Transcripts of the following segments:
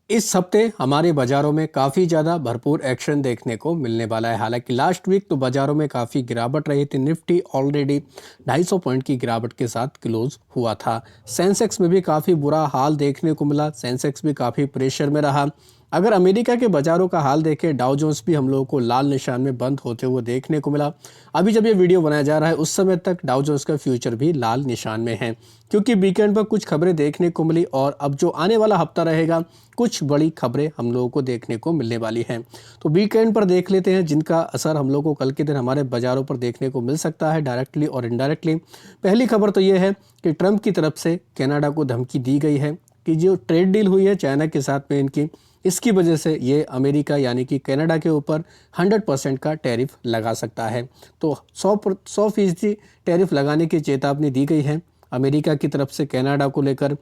इस हफ्ते हमारे बाजारों में काफ़ी ज़्यादा भरपूर एक्शन देखने को मिलने वाला है। हालांकि लास्ट वीक तो बाजारों में काफ़ी गिरावट रही थी। निफ्टी ऑलरेडी 250 पॉइंट की गिरावट के साथ क्लोज हुआ था। सेंसेक्स में भी काफ़ी बुरा हाल देखने को मिला। सेंसेक्स भी काफ़ी प्रेशर में रहा। अगर अमेरिका के बाजारों का हाल देखें, डाउ जोन्स भी हम लोगों को लाल निशान में बंद होते हुए देखने को मिला। अभी जब ये वीडियो बनाया जा रहा है उस समय तक डाउ जोन्स का फ्यूचर भी लाल निशान में है, क्योंकि वीकेंड पर कुछ खबरें देखने को मिली और अब जो आने वाला हफ्ता रहेगा कुछ बड़ी खबरें हम लोगों को देखने को मिलने वाली हैं। तो वीकेंड पर देख लेते हैं जिनका असर हम लोगों को कल के दिन हमारे बाजारों पर देखने को मिल सकता है, डायरेक्टली और इनडायरेक्टली। पहली खबर तो ये है कि ट्रंप की तरफ से कनाडा को धमकी दी गई है कि जो ट्रेड डील हुई है चाइना के साथ में इनकी, इसकी वजह से ये अमेरिका यानी कि कनाडा के ऊपर 100% का टैरिफ लगा सकता है। तो 100% टैरिफ लगाने की चेतावनी दी गई है अमेरिका की तरफ से कनाडा को लेकर।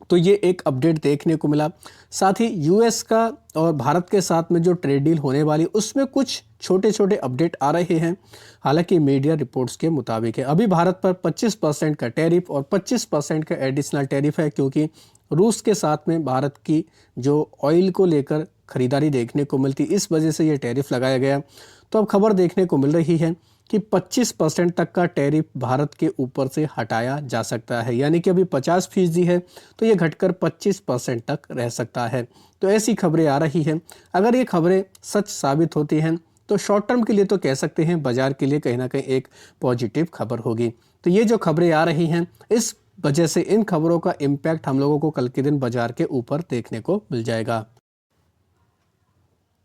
तो ये एक अपडेट देखने को मिला। साथ ही यूएस का और भारत के साथ में जो ट्रेड डील होने वाली उसमें कुछ छोटे छोटे अपडेट आ रहे हैं। हालांकि मीडिया रिपोर्ट्स के मुताबिक है अभी भारत पर 25% का टैरिफ और 25% का एडिशनल टैरिफ है, क्योंकि रूस के साथ में भारत की जो ऑयल को लेकर खरीदारी देखने को मिलती, इस वजह से ये टैरिफ लगाया गया। तो अब खबर देखने को मिल रही है कि 25% तक का टैरिफ भारत के ऊपर से हटाया जा सकता है, यानी कि अभी 50% है तो ये घटकर 25% तक रह सकता है। तो ऐसी खबरें आ रही हैं। अगर ये खबरें सच साबित होती हैं तो शॉर्ट टर्म के लिए तो कह सकते हैं बाजार के लिए कहीं ना कहीं एक पॉजिटिव खबर होगी। तो ये जो खबरें आ रही हैं इस वजह से इन खबरों का इम्पैक्ट हम लोगों को कल के दिन बाजार के ऊपर देखने को मिल जाएगा।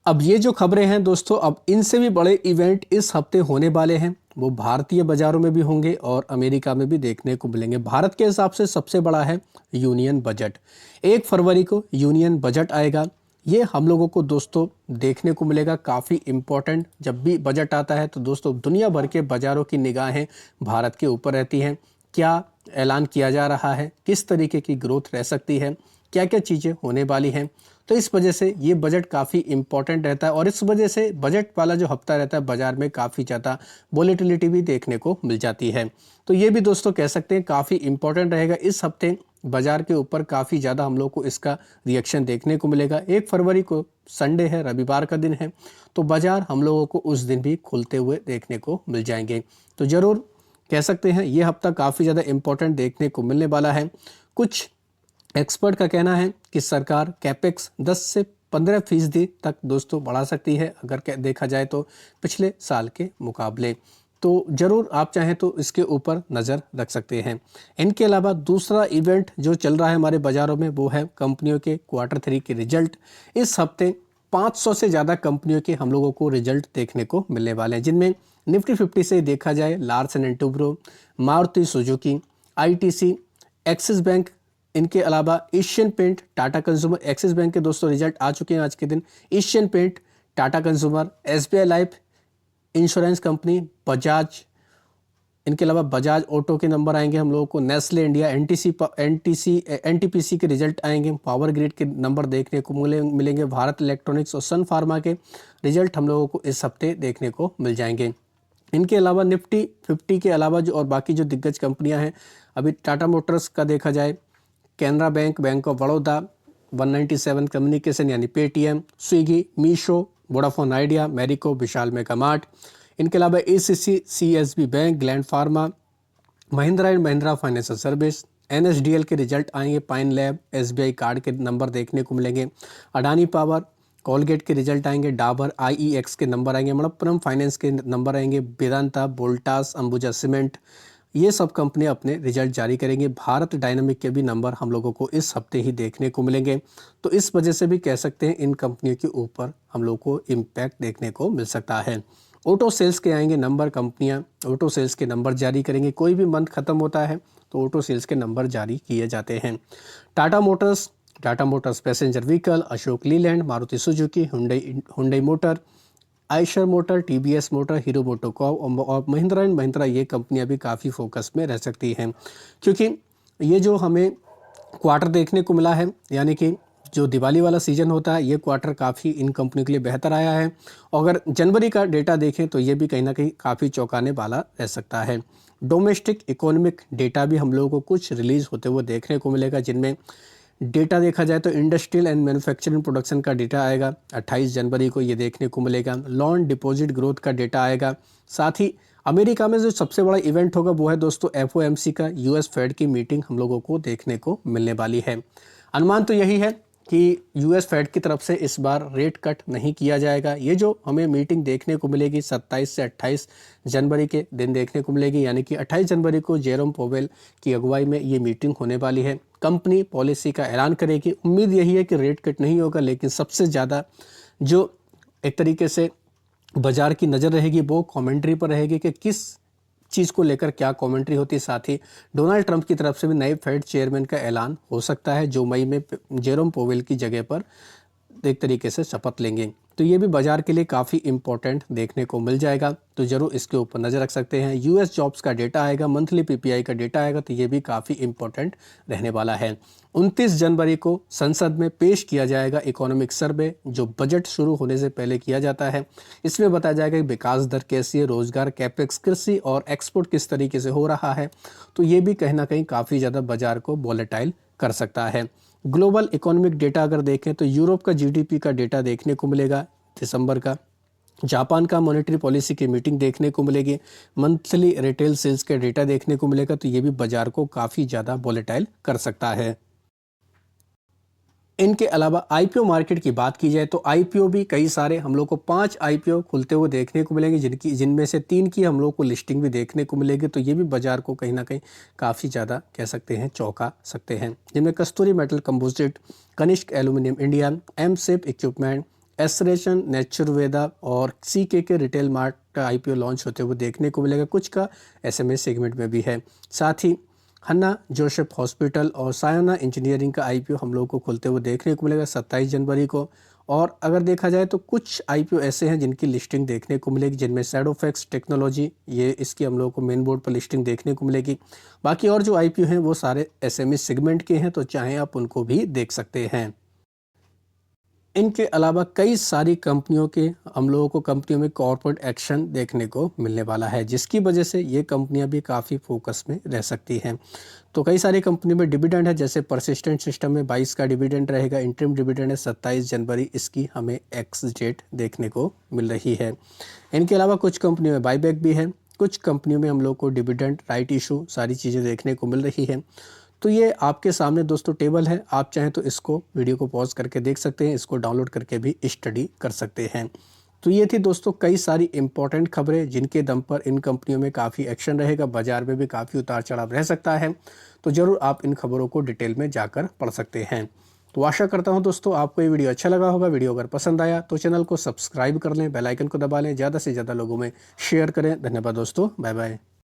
अब ये जो खबरें हैं दोस्तों, अब इनसे भी बड़े इवेंट इस हफ्ते होने वाले हैं। वो भारतीय बाजारों में भी होंगे और अमेरिका में भी देखने को मिलेंगे। भारत के हिसाब से सबसे बड़ा है यूनियन बजट। 1 फरवरी को यूनियन बजट आएगा। ये हम लोगों को दोस्तों देखने को मिलेगा काफ़ी इम्पोर्टेंट। जब भी बजट आता है तो दोस्तों दुनिया भर के बाजारों की निगाहें भारत के ऊपर रहती हैं। क्या ऐलान किया जा रहा है, किस तरीके की ग्रोथ रह सकती है, क्या क्या चीज़ें होने वाली हैं। तो इस वजह से ये बजट काफ़ी इम्पॉर्टेंट रहता है और इस वजह से बजट वाला जो हफ्ता रहता है बाजार में काफ़ी ज़्यादा वॉलेटिलिटी भी देखने को मिल जाती है। तो ये भी दोस्तों कह सकते हैं काफ़ी इम्पॉर्टेंट रहेगा। इस हफ्ते बाजार के ऊपर काफ़ी ज़्यादा हम लोग को इसका रिएक्शन देखने को मिलेगा। 1 फरवरी को संडे है, रविवार का दिन है, तो बाजार हम लोगों को उस दिन भी खुलते हुए देखने को मिल जाएंगे। तो ज़रूर कह सकते हैं ये हफ्ता काफ़ी ज़्यादा इम्पोर्टेंट देखने को मिलने वाला है। कुछ एक्सपर्ट का कहना है कि सरकार कैपेक्स 10 से 15% तक दोस्तों बढ़ा सकती है, अगर देखा जाए तो पिछले साल के मुकाबले। तो ज़रूर आप चाहें तो इसके ऊपर नज़र रख सकते हैं। इनके अलावा दूसरा इवेंट जो चल रहा है हमारे बाज़ारों में वो है कंपनियों के Q3 के रिजल्ट। इस हफ्ते 500 से ज़्यादा कंपनियों के हम लोगों को रिजल्ट देखने को मिलने वाले हैं, जिनमें निफ्टी 50 से देखा जाए Larsen and Toubro, Maruti Suzuki, ITC, Axis Bank, इनके अलावा Asian Paint, Tata Consumer. Axis Bank के दोस्तों रिजल्ट आ चुके हैं आज के दिन। Asian Paint, Tata Consumer, SBI Life Insurance company, Bajaj, इनके अलावा बजाज ऑटो के नंबर आएंगे हम लोगों को। नेस्ले इंडिया, एनटीपीसी के रिजल्ट आएंगे। पावर ग्रिड के नंबर देखने को मिलेंगे। भारत इलेक्ट्रॉनिक्स और सन फार्मा के रिजल्ट हम लोगों को इस हफ्ते देखने को मिल जाएंगे। इनके अलावा निफ्टी 50 के अलावा जो और बाकी जो दिग्गज कंपनियां हैं, अभी टाटा मोटर्स का देखा जाए, Canara bank, bank of Baroda, 197 communication यानी Paytm, Swiggy, Meesho, Vodafone Idea, Marico, Vishal Mega Mart. इनके अलावा ACC, CSB bank, Gland Pharma, Mahindra and Mahindra financial service, NSDL के रिजल्ट आएंगे। पाइन लैब, एसबीआई कार्ड के नंबर देखने को मिलेंगे। अडानी पावर, कोलगेट के रिजल्ट आएंगे। डाबर, आईईएक्स के नंबर आएंगे। मणप्पुरम फाइनेंस के नंबर आएंगे। वेदांता, वोल्टास, अंबुजा सीमेंट, ये सब कंपनियां अपने रिजल्ट जारी करेंगे। भारत डायनामिक के भी नंबर हम लोगों को इस हफ्ते ही देखने को मिलेंगे। तो इस वजह से भी कह सकते हैं इन कंपनियों के ऊपर हम लोग को इम्पैक्ट देखने को मिल सकता है। ऑटो सेल्स के आएंगे नंबर, कंपनियां ऑटो सेल्स के नंबर जारी करेंगे। कोई भी मंथ खत्म होता है तो ऑटो सेल्स के नंबर जारी किए जाते हैं। Tata Motors passenger vehicle, Ashok Leyland, Maruti Suzuki, Hyundai motor, Eicher motor, TVS motor, hero MotoCorp और महिंद्रा एंड महिंद्रा, ये कंपनियां भी काफ़ी फोकस में रह सकती हैं, क्योंकि ये जो हमें क्वार्टर देखने को मिला है, यानी कि जो दिवाली वाला सीजन होता है, ये क्वार्टर काफ़ी इन कंपनियों के लिए बेहतर आया है। और अगर जनवरी का डेटा देखें तो ये भी कहीं ना कहीं काफ़ी चौंकाने वाला रह सकता है। डोमेस्टिक इकोनॉमिक डेटा भी हम लोगों को कुछ रिलीज़ होते हुए देखने को मिलेगा, जिनमें डेटा देखा जाए तो इंडस्ट्रियल एंड मैन्युफैक्चरिंग प्रोडक्शन का डेटा आएगा 28 जनवरी को, ये देखने को मिलेगा। लोन डिपॉजिट ग्रोथ का डेटा आएगा। साथ ही अमेरिका में जो सबसे बड़ा इवेंट होगा वो है दोस्तों FOMC का, US फेड की मीटिंग हम लोगों को देखने को मिलने वाली है। अनुमान तो यही है कि US फेड की तरफ से इस बार रेट कट नहीं किया जाएगा। ये जो हमें मीटिंग देखने को मिलेगी 27 से 28 जनवरी के दिन देखने को मिलेगी, यानी कि 28 जनवरी को जेरोम पोवेल की अगुवाई में ये मीटिंग होने वाली है। कंपनी पॉलिसी का ऐलान करेगी। उम्मीद यही है कि रेट कट नहीं होगा, लेकिन सबसे ज़्यादा जो एक तरीके से बाजार की नज़र रहेगी वो कमेंट्री पर रहेगी कि किस चीज़ को लेकर क्या कमेंट्री होती है। साथ ही डोनाल्ड ट्रंप की तरफ से भी नए फेड चेयरमैन का ऐलान हो सकता है, जो मई में जेरोम पोवेल की जगह पर एक तरीके से शपथ लेंगे। तो ये भी बाजार के लिए काफ़ी इंपॉर्टेंट देखने को मिल जाएगा, तो ज़रूर इसके ऊपर नज़र रख सकते हैं। US जॉब्स का डेटा आएगा, मंथली PPI का डेटा आएगा, तो ये भी काफ़ी इंपॉर्टेंट रहने वाला है। 29 जनवरी को संसद में पेश किया जाएगा इकोनॉमिक सर्वे, जो बजट शुरू होने से पहले किया जाता है। इसमें बताया जाएगा कि विकास दर कैसी है, रोजगार, कैपेक्स, कृषि और एक्सपोर्ट किस तरीके से हो रहा है। तो ये भी कहीं ना कहीं काफ़ी ज़्यादा बाजार को वॉलेटाइल कर सकता है। ग्लोबल इकोनॉमिक डेटा अगर देखें तो यूरोप का GDP का डेटा देखने को मिलेगा दिसंबर का। जापान का मॉनेटरी पॉलिसी की मीटिंग देखने को मिलेगी। मंथली रिटेल सेल्स का डेटा देखने को मिलेगा, तो ये भी बाजार को काफ़ी ज़्यादा वॉलेटाइल कर सकता है। इनके अलावा IPO मार्केट की बात की जाए तो IPO भी कई सारे हम लोग को 5 IPO खुलते हुए देखने को मिलेंगे, जिनमें से 3 की हम लोग को लिस्टिंग भी देखने को मिलेगी। तो ये भी बाजार को कहीं ना कहीं काफ़ी ज़्यादा कह सकते हैं चौंका सकते हैं, जिनमें Kasturi metal composite, Kanishk aluminium India, एमसेप इक्विपमेंट, एसरेशन नेचुरवेदा और CK के रिटेल मार्ट का IPO लॉन्च होते हुए देखने को मिलेगा। कुछ का SMA सेगमेंट में भी है। साथ ही हन्ना जोसेफ हॉस्पिटल और सायोना इंजीनियरिंग का IPO हम लोग को खुलते हुए देखने को मिलेगा 27 जनवरी को। और अगर देखा जाए तो कुछ IPO ऐसे हैं जिनकी लिस्टिंग देखने को मिलेगी, जिनमें शैडोफैक्स टेक्नोलॉजी, ये इसकी हम लोग को मेन बोर्ड पर लिस्टिंग देखने को मिलेगी। बाकी और जो IPO हैं वो सारे SME सेगमेंट के हैं, तो चाहे आप उनको भी देख सकते हैं। इनके अलावा कई सारी कंपनियों के हम लोगों को कंपनियों में कॉर्पोरेट एक्शन देखने को मिलने वाला है, जिसकी वजह से ये कंपनियां भी काफ़ी फोकस में रह सकती हैं। तो कई सारी कंपनियों में डिविडेंड है, जैसे परसिस्टेंट सिस्टम में 22 का डिविडेंड रहेगा। इंटरिम डिविडेंड है 27 जनवरी, इसकी हमें एक्स डेट देखने को मिल रही है। इनके अलावा कुछ कंपनियों में बाईबैक भी है, कुछ कंपनियों में हम लोग को डिविडेंड, राइट इशू, सारी चीज़ें देखने को मिल रही है। तो ये आपके सामने दोस्तों टेबल है, आप चाहें तो इसको वीडियो को पॉज करके देख सकते हैं, इसको डाउनलोड करके भी स्टडी कर सकते हैं। तो ये थी दोस्तों कई सारी इंपॉर्टेंट खबरें जिनके दम पर इन कंपनियों में काफ़ी एक्शन रहेगा, बाजार में भी काफ़ी उतार चढ़ाव रह सकता है। तो ज़रूर आप इन खबरों को डिटेल में जाकर पढ़ सकते हैं। तो आशा करता हूं दोस्तों आपको ये वीडियो अच्छा लगा होगा। वीडियो अगर पसंद आया तो चैनल को सब्सक्राइब कर लें, बेल आइकन को दबा लें, ज़्यादा से ज़्यादा लोगों में शेयर करें। धन्यवाद दोस्तों, बाय बाय।